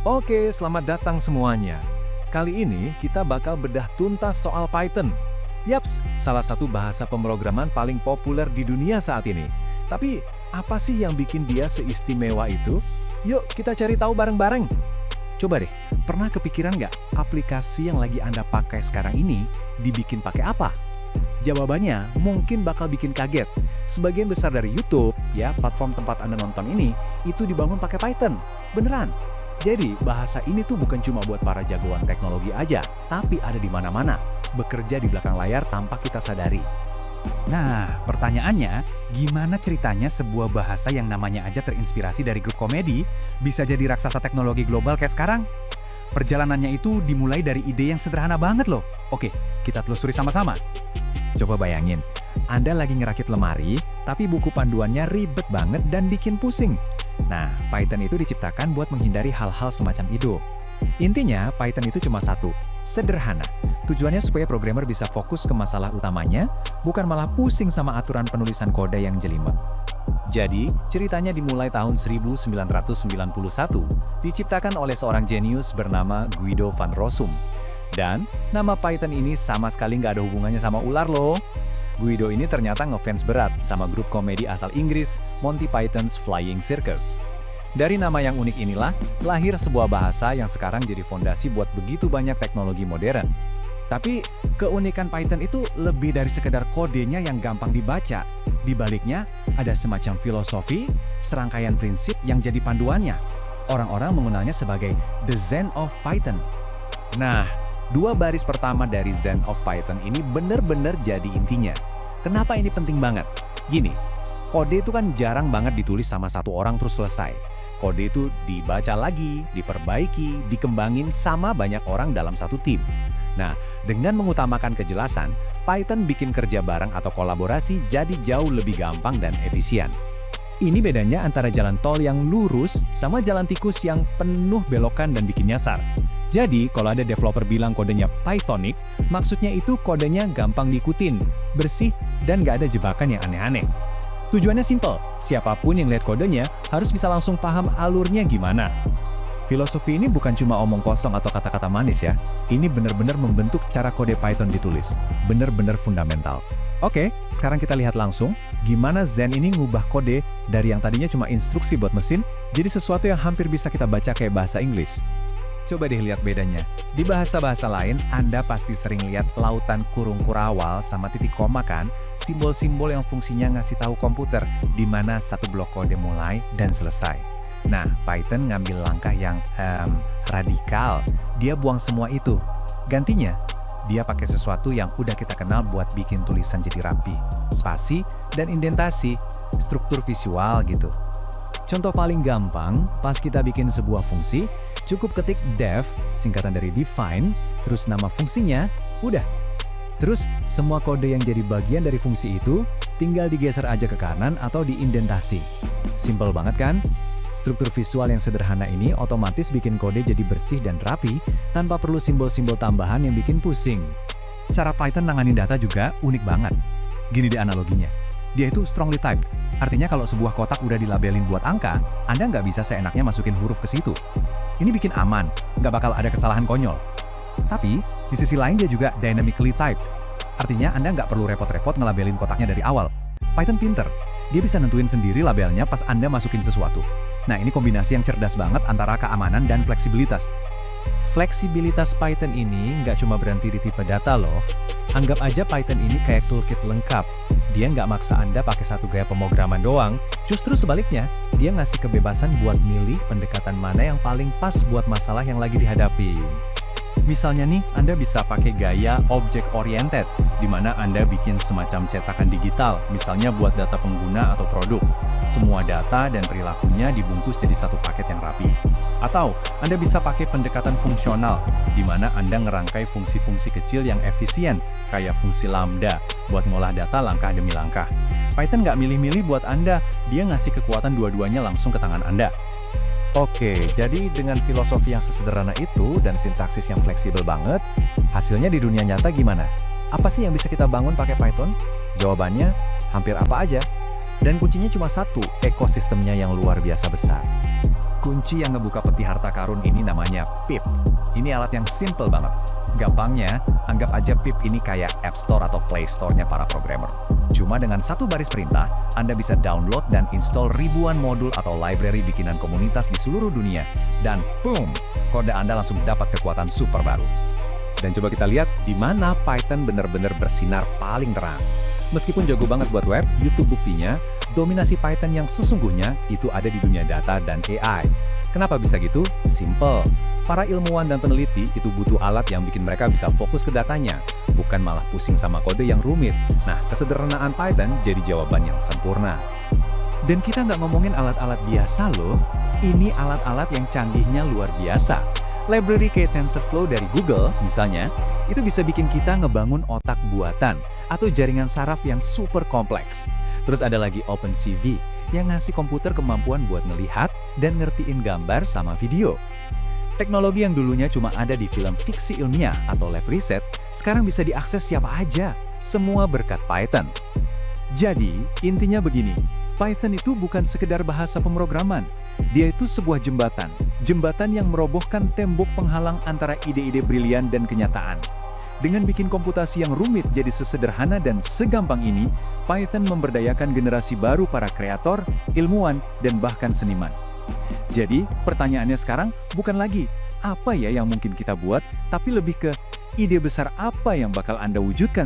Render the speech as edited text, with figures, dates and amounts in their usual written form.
Oke, selamat datang semuanya. Kali ini kita bakal bedah tuntas soal Python. Yaps, salah satu bahasa pemrograman paling populer di dunia saat ini. Tapi, apa sih yang bikin dia seistimewa itu? Yuk, kita cari tahu bareng-bareng. Coba deh, pernah kepikiran nggak aplikasi yang lagi Anda pakai sekarang ini dibikin pakai apa? Jawabannya mungkin bakal bikin kaget. Sebagian besar dari YouTube, ya, platform tempat Anda nonton ini, itu dibangun pakai Python. Beneran. Jadi, bahasa ini tuh bukan cuma buat para jagoan teknologi aja, tapi ada di mana-mana, bekerja di belakang layar tanpa kita sadari. Nah, pertanyaannya, gimana ceritanya sebuah bahasa yang namanya aja terinspirasi dari grup komedi bisa jadi raksasa teknologi global kayak sekarang? Perjalanannya itu dimulai dari ide yang sederhana banget loh. Oke, kita telusuri sama-sama. Coba bayangin, Anda lagi ngerakit lemari, tapi buku panduannya ribet banget dan bikin pusing. Nah, Python itu diciptakan buat menghindari hal-hal semacam itu. Intinya, Python itu cuma satu, sederhana. Tujuannya supaya programmer bisa fokus ke masalah utamanya, bukan malah pusing sama aturan penulisan kode yang jelimet. Jadi, ceritanya dimulai tahun 1991, diciptakan oleh seorang jenius bernama Guido van Rossum. Dan, nama Python ini sama sekali nggak ada hubungannya sama ular loh. Guido ini ternyata ngefans berat sama grup komedi asal Inggris, Monty Python's Flying Circus. Dari nama yang unik inilah, lahir sebuah bahasa yang sekarang jadi fondasi buat begitu banyak teknologi modern. Tapi, keunikan Python itu lebih dari sekedar kodenya yang gampang dibaca. Di baliknya, ada semacam filosofi, serangkaian prinsip yang jadi panduannya. Orang-orang mengenalnya sebagai The Zen of Python. Nah, dua baris pertama dari Zen of Python ini bener-bener jadi intinya. Kenapa ini penting banget? Gini, kode itu kan jarang banget ditulis sama satu orang terus selesai. Kode itu dibaca lagi, diperbaiki, dikembangin sama banyak orang dalam satu tim. Nah, dengan mengutamakan kejelasan, Python bikin kerja bareng atau kolaborasi jadi jauh lebih gampang dan efisien. Ini bedanya antara jalan tol yang lurus sama jalan tikus yang penuh belokan dan bikin nyasar. Jadi, kalau ada developer bilang kodenya Pythonic, maksudnya itu kodenya gampang diikutin, bersih, dan nggak ada jebakan yang aneh-aneh. Tujuannya simple, siapapun yang lihat kodenya harus bisa langsung paham alurnya gimana. Filosofi ini bukan cuma omong kosong atau kata-kata manis ya, ini benar-benar membentuk cara kode Python ditulis, benar-benar fundamental. Oke, sekarang kita lihat langsung gimana Zen ini ngubah kode dari yang tadinya cuma instruksi buat mesin, jadi sesuatu yang hampir bisa kita baca kayak bahasa Inggris. Coba deh lihat bedanya. Di bahasa-bahasa lain, Anda pasti sering lihat lautan kurung kurawal sama titik koma kan? Simbol-simbol yang fungsinya ngasih tahu komputer di mana satu blok kode mulai dan selesai. Nah, Python ngambil langkah yang radikal. Dia buang semua itu. Gantinya, dia pakai sesuatu yang udah kita kenal buat bikin tulisan jadi rapi. Spasi dan indentasi, struktur visual gitu. Contoh paling gampang, pas kita bikin sebuah fungsi, cukup ketik def, singkatan dari define, terus nama fungsinya, udah. Terus, semua kode yang jadi bagian dari fungsi itu, tinggal digeser aja ke kanan atau diindentasi. Simple banget kan? Struktur visual yang sederhana ini otomatis bikin kode jadi bersih dan rapi, tanpa perlu simbol-simbol tambahan yang bikin pusing. Cara Python nanganin data juga unik banget. Gini deh analoginya. Dia itu strongly typed. Artinya kalau sebuah kotak udah dilabelin buat angka, Anda nggak bisa seenaknya masukin huruf ke situ. Ini bikin aman, nggak bakal ada kesalahan konyol. Tapi, di sisi lain dia juga dynamically typed. Artinya Anda nggak perlu repot-repot ngelabelin kotaknya dari awal. Python pinter. Dia bisa nentuin sendiri labelnya pas Anda masukin sesuatu. Nah, ini kombinasi yang cerdas banget antara keamanan dan fleksibilitas. Fleksibilitas Python ini nggak cuma berhenti di tipe data loh. Anggap aja Python ini kayak toolkit lengkap. Dia nggak maksa Anda pakai satu gaya pemrograman doang, justru sebaliknya, dia ngasih kebebasan buat milih pendekatan mana yang paling pas buat masalah yang lagi dihadapi. Misalnya nih, Anda bisa pakai gaya object-oriented, di mana Anda bikin semacam cetakan digital, misalnya buat data pengguna atau produk. Semua data dan perilakunya dibungkus jadi satu paket yang rapi. Atau, Anda bisa pakai pendekatan fungsional, di mana Anda ngerangkai fungsi-fungsi kecil yang efisien, kayak fungsi lambda, buat ngolah data langkah demi langkah. Python nggak milih-milih buat Anda, dia ngasih kekuatan dua-duanya langsung ke tangan Anda. Oke, jadi dengan filosofi yang sesederhana itu dan sintaksis yang fleksibel banget, hasilnya di dunia nyata gimana? Apa sih yang bisa kita bangun pakai Python? Jawabannya, hampir apa aja. Dan kuncinya cuma satu, ekosistemnya yang luar biasa besar. Kunci yang ngebuka peti harta karun ini namanya pip. Ini alat yang simple banget. Gampangnya, anggap aja pip ini kayak App Store atau Play Store-nya para programmer. Cuma dengan satu baris perintah, Anda bisa download dan install ribuan modul atau library bikinan komunitas di seluruh dunia. Dan boom, kode Anda langsung dapat kekuatan super baru. Dan coba kita lihat di mana Python benar-benar bersinar paling terang. Meskipun jago banget buat web, YouTube buktinya, dominasi Python yang sesungguhnya itu ada di dunia data dan AI. Kenapa bisa gitu? Simple. Para ilmuwan dan peneliti itu butuh alat yang bikin mereka bisa fokus ke datanya, bukan malah pusing sama kode yang rumit. Nah, kesederhanaan Python jadi jawaban yang sempurna. Dan kita nggak ngomongin alat-alat biasa loh, ini alat-alat yang canggihnya luar biasa. Library kayak TensorFlow dari Google, misalnya, itu bisa bikin kita ngebangun otak buatan atau jaringan saraf yang super kompleks. Terus ada lagi OpenCV, yang ngasih komputer kemampuan buat ngelihat dan ngertiin gambar sama video. Teknologi yang dulunya cuma ada di film fiksi ilmiah atau lab riset, sekarang bisa diakses siapa aja, semua berkat Python. Jadi, intinya begini, Python itu bukan sekedar bahasa pemrograman, dia itu sebuah jembatan. Jembatan yang merobohkan tembok penghalang antara ide-ide brilian dan kenyataan. Dengan bikin komputasi yang rumit jadi sesederhana dan segampang ini, Python memberdayakan generasi baru para kreator, ilmuwan, dan bahkan seniman. Jadi, pertanyaannya sekarang bukan lagi, apa ya yang mungkin kita buat, tapi lebih ke, ide besar apa yang bakal Anda wujudkan